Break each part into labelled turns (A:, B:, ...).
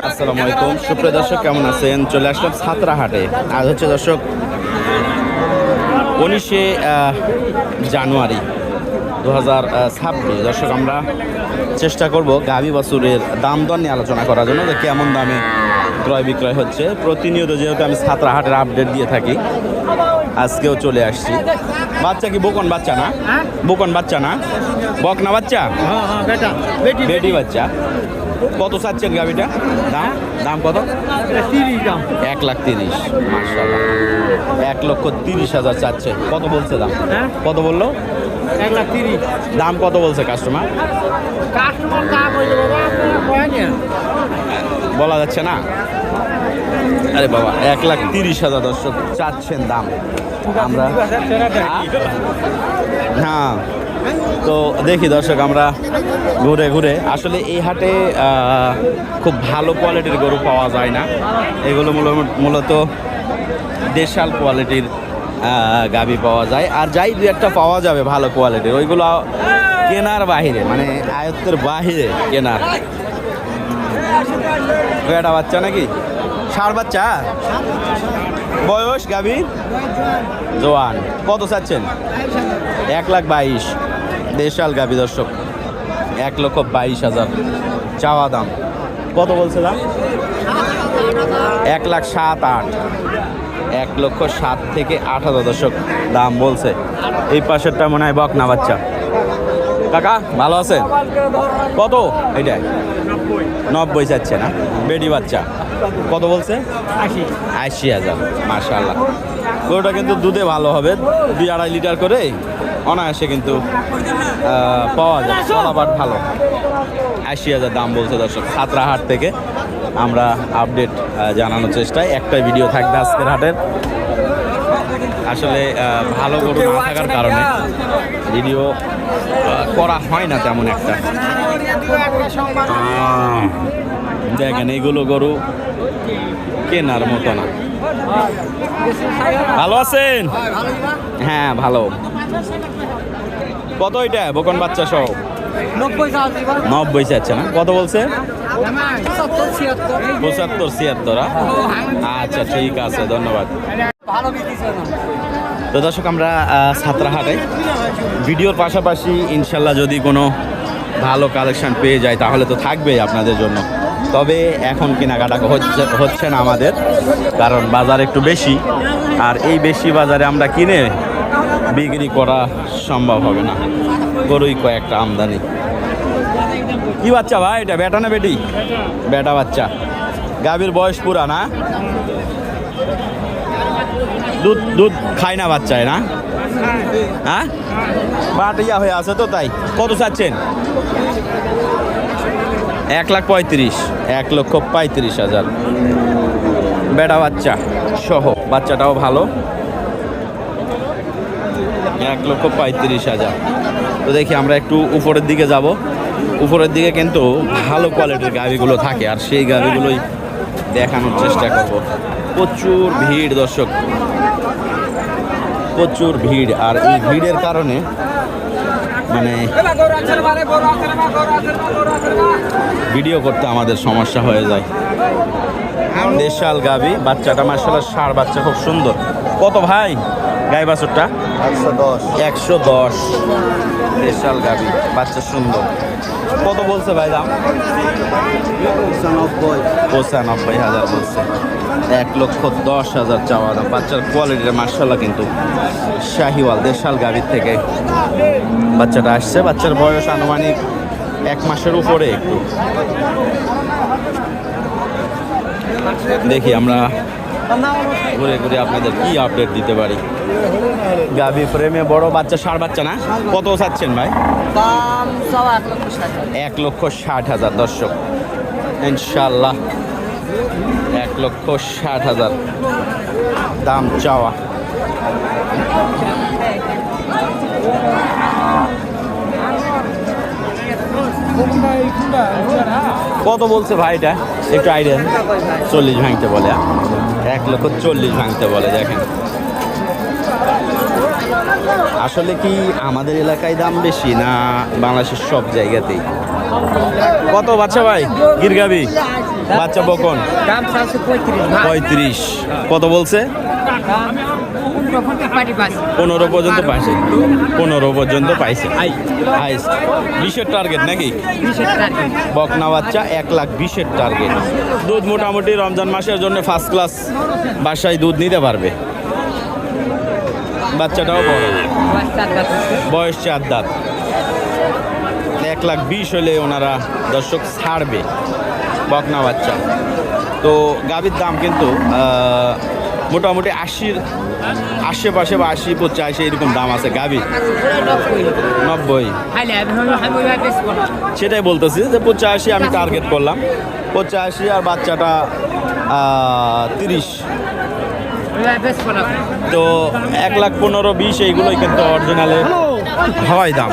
A: আসসালামু আলাইকুম সুপ্রিয় দর্শক, কেমন আছেন? চলে আসলাম ছাত্রাহাটে। আজ হচ্ছে দর্শক 19শে জানুয়ারি 2026। দর্শক, আমরা চেষ্টা করব গাভী বাছুরের দাম দর নিয়ে আলোচনা করার জন্য, যে কেমন দামে ক্রয় বিক্রয় হচ্ছে। প্রতিনিয়ত যেহেতু আমি ছাত্রাহাটের আপডেট দিয়ে থাকি, আজকেও চলে আসছি। বাচ্চা কি বোকন বাচ্চা না? বোকন বাচ্চা না, বকনা বাচ্চা, বেটি বাচ্চা। কত চাচ্ছেন গাভিটা? দাম দাম কত? 1,30,000। মাশাআল্লাহ, 1,30,000 চাচ্ছে। কত বলছে দাম? কত বললো?
B: 1,30,000
A: দাম কত বলছে কাস্টমার? বলা যাচ্ছে না। আরে বাবা, 1,30,000 দর্শক চাচ্ছেন দাম। আমরা হ্যাঁ, তো দেখি দর্শক, আমরা ঘুরে ঘুরে আসলে এই হাটে খুব ভালো কোয়ালিটির গরু পাওয়া যায় না। এগুলো মূলত দেশাল কোয়ালিটির গাভী পাওয়া যায়, আর যাই দু একটা পাওয়া যাবে ভালো কোয়ালিটির, ওইগুলো কেনার বাহিরে, মানে আয়ত্তের বাহিরে কেনার। বেটা বাচ্চা নাকি? ষাঁড় বাচ্চা? বয়স গাভীর? জোয়ান। কত চাচ্ছেন? 1,22,000। দেশাল গাভী দর্শক, 1,22,000 চাওয়া দাম। কত বলছে দাম? 1,07,800। 1,07,000 থেকে 8,000 দর্শক দাম বলছে। এই পাশেরটা মনে হয় বকনা বাচ্চা। কাকা ভালো আছেন? কত এটা? 90 চাচ্ছে না? বেটি বাচ্চা। কত বলছে? 80,000। মাশাআল্লাহ, গরুটা কিন্তু দুধে ভালো হবে, 2-2.5 লিটার করে অনায়াসে কিন্তু পাওয়া যায়। চলাবাট ভালো। 80,000 দাম বলছে দর্শক। ছাত্রাহাট থেকে আমরা আপডেট জানানোর চেষ্টায়, একটাই ভিডিও থাকবে আজকের হাটের। আসলে ভালো গরু না থাকার কারণে ভিডিও করা হয় না তেমন একটা। দেখেন, এইগুলো গরু কেনার মতো না। ভালো আছেন? হ্যাঁ ভালো। কত এটা বকন বাচ্চা সহ? 90 চাচ্ছে না? কত বলছে? 75-76। আচ্ছা ঠিক আছে, ধন্যবাদ। তো দর্শক, আমরা ছাত্রাহাটে ভিডিওর পাশাপাশি ইনশাল্লাহ যদি কোনো ভালো কালেকশন পেয়ে যায় তাহলে তো থাকবেই আপনাদের জন্য। তবে এখন কেনাকাটা হচ্ছে না আমাদের, কারণ বাজার একটু বেশি, আর এই বেশি বাজারে আমরা কিনে বিক্রি করা সম্ভব হবে না। গরুই কয়েকটা আমদানি। কি বাচ্চা ভাই এটা? বেটা না বেটি? বেটা বাচ্চা। গাভীর বয়স পুরা না? দুধ দুধ খায় না বাচ্চায় না? হ্যাঁ, বাটিয়া হয়ে আছে তো, তাই। কত চাচ্ছেন? 1,35,000। 1,35,000 বেটা বাচ্চা সহ। বাচ্চাটাও ভালো। 1,35,000। তো দেখি আমরা একটু উপরের দিকে যাব। উপরের দিকে কিন্তু ভালো কোয়ালিটির গাভিগুলো থাকে, আর সেই গাভিগুলোই দেখানোর চেষ্টা করব। প্রচুর ভিড় দর্শক, প্রচুর ভিড়। আর এই ভিড়ের কারণে মানে ভিডিও করতে আমাদের সমস্যা হয়ে যায়। দেশাল গাভী, বাচ্চাটা মাশাআল্লাহ ষাঁড় বাচ্চা, খুব সুন্দর। কত ভাই গাই বাছুরটা? 110। দেশাল গাভী, বাচ্চা সুন্দর। কত বলছে ভাই দাম? 95,000 বলছে। 1,10,000 চাওয়া দাম। বাচ্চার কোয়ালিটিটা মাশাআল্লাহ কিন্তু শাহিওয়াল দেশাল গাভীর থেকে বাচ্চাটা আসছে। বাচ্চার বয়স আনুমানিক 1 মাসের উপরে একটু। দেখি আমরা ঘুরে ঘুরে আপনাদের কি আপডেট দিতে পারি। গাভী ফ্রেমে বড় বাচ্চা, ষাঁড় বাচ্চা না? কত চাচ্ছেন ভাই? 1,60,000 দর্শক। ইনশাল্লাহ 1,60,000 দাম চাওয়া। কত বলছে ভাই এটা একটু আইডিয়া? 40 ভাঙতে বলে, 1,40,000 ভাঙতে বলে। দেখেন আসলে কি আমাদের এলাকায় দাম বেশি না বাংলাদেশের সব জায়গাতেই? কত বাচ্চা ভাই গিরগাবি বাচ্চা বকন? 35। কত বলছে? 15 পর্যন্ত পাইছে। 15 পর্যন্ত পাইছে। হাইস্ট 20-এর টার্গেট নাকি? বকনা বাচ্চা 1,20,000 টার্গেট। দুধ মোটামুটি রমজান মাসের জন্য ফার্স্ট ক্লাস, বাসায় দুধ নিতে পারবে। বাচ্চাটাও বড়, বয়স 4 দাঁত। 1,20,000 হলে ওনারা দর্শক ছাড়বে বকনা বাচ্চা। তো গাভীর দাম কিন্তু মোটামুটি 80-র আশেপাশে বা 80-85 এরকম দাম আছে গাভীর। 90 সেটাই বলতেছি যে 85 আমি টার্গেট করলাম। 85 আর বাচ্চাটা 30। তো 1,15,20 এইগুলোই কিন্তু অরিজিনালে হয় দাম।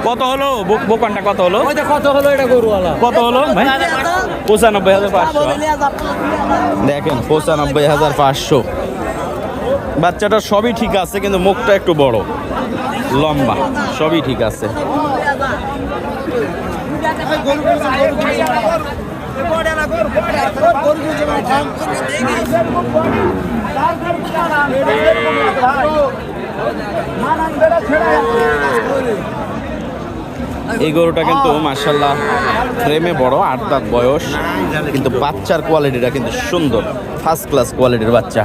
A: কত হলো বোকানটা? কত হলো? কত হলো ভাই? 95,500। দেখেন 95,500। বাচ্চাটা সবই ঠিক আছে, কিন্তু মুখটা একটু বড়, লম্বা, সবই ঠিক আছে। এই গরুটা কিন্তু মাশাআল্লাহ ফ্রেমে বড়, 8 দাঁত বয়স, কিন্তু বাচ্চার কোয়ালিটিটা কিন্তু সুন্দর, ফার্স্ট ক্লাস কোয়ালিটির বাচ্চা।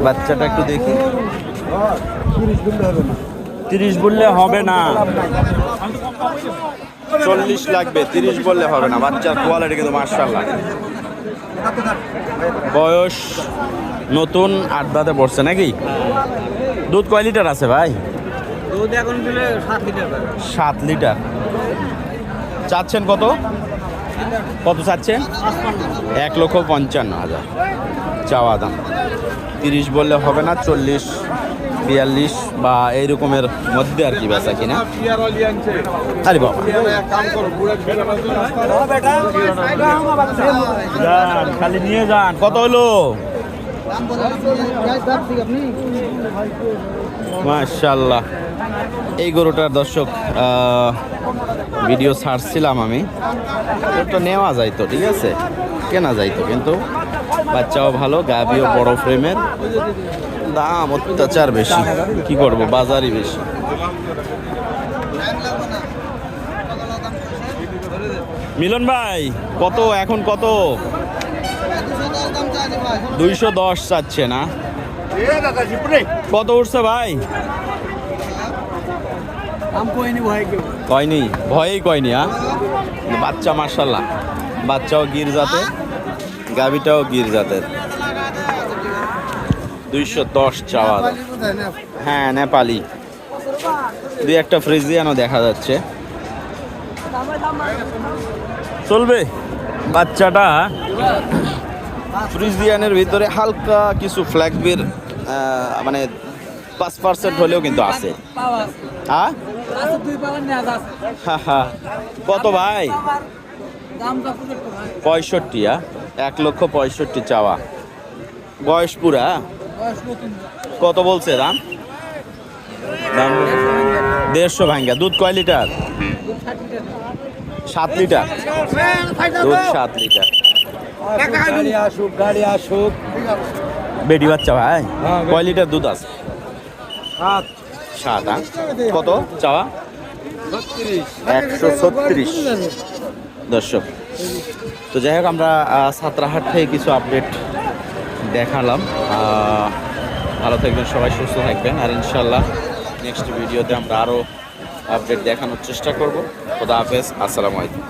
A: বাচ্চাটা একটু দেখি। 30 বললে হবে না, 40 লাগবে, 30 বললে হবে না। বাচ্চার কোয়ালিটি কিন্তু মাশাআল্লাহ। বয়স নতুন, 8 দাঁতে পড়ছে নাকি? দুধ কয় লিটার আছে ভাই?
B: দুধ এখন দিলে 7 লিটার।
A: 7 লিটার। চাচ্ছেন কত? কত চাচ্ছেন? 1,55,000 চাওয়া দাম। 30 বললে হবে না, 40, 42 বা এইরকমের মধ্যে আর কি বেচা কিনা। আরে বাবা, খালি নিয়ে যান। কত হলো? মাশাআল্লাহ। এই গরুটার দর্শক ভিডিও ছাড়ছিলাম আমি, তো নেওয়া যাইতো, ঠিক আছে, কেনা যাইতো, কিন্তু বাচ্চাও ভালো, গাভিও বড় ফ্রেমের, দাম অত্যাচার বেশি, কি করব, বাজারই বেশি। মিলন ভাই কত এখন? কত? 210 চাচ্ছে না? কত উঠছে ভাই? কয়নি, ভয়েই কয়নি। বাচ্চা মাশাআল্লাহ, বাচ্চাও গির জাতের, গাভিটাও গির জাতের। 210 চাওয়া। হ্যাঁ নেপালি, 2-একটা ফ্রিজিয়ানও দেখা যাচ্ছে। চলবে। বাচ্চাটা ফ্রিজিয়ানের ভিতরে হালকা কিছু ফ্ল্যাগবির মানে 5% হলেও কিন্তু আছে। হ্যাঁ, কত ভাই? 65। 1,65,000 চাওয়া। বয়স পুরা? কত বলছে দাম? 150 ভাঙ্গা। দুধ কয় লিটার? 7 লিটার। দুধ 7 লিটার।
B: গাড়ি আসুক।
A: বেটি বাচ্চা ভাই? কয় লিটার দুধ আছে? 7। কত চাওয়া? 136। দর্শক, তো যাই হোক, আমরা সাতরাহাট থেকে কিছু আপডেট দেখালাম। ভালো থাকবেন সবাই, সুস্থ থাকবেন, আর ইনশাল্লাহ নেক্সট ভিডিওতে আমরা আরও আপডেট দেখানোর চেষ্টা করব। খোদা হাফেজ, আসসালামু আলাইকুম।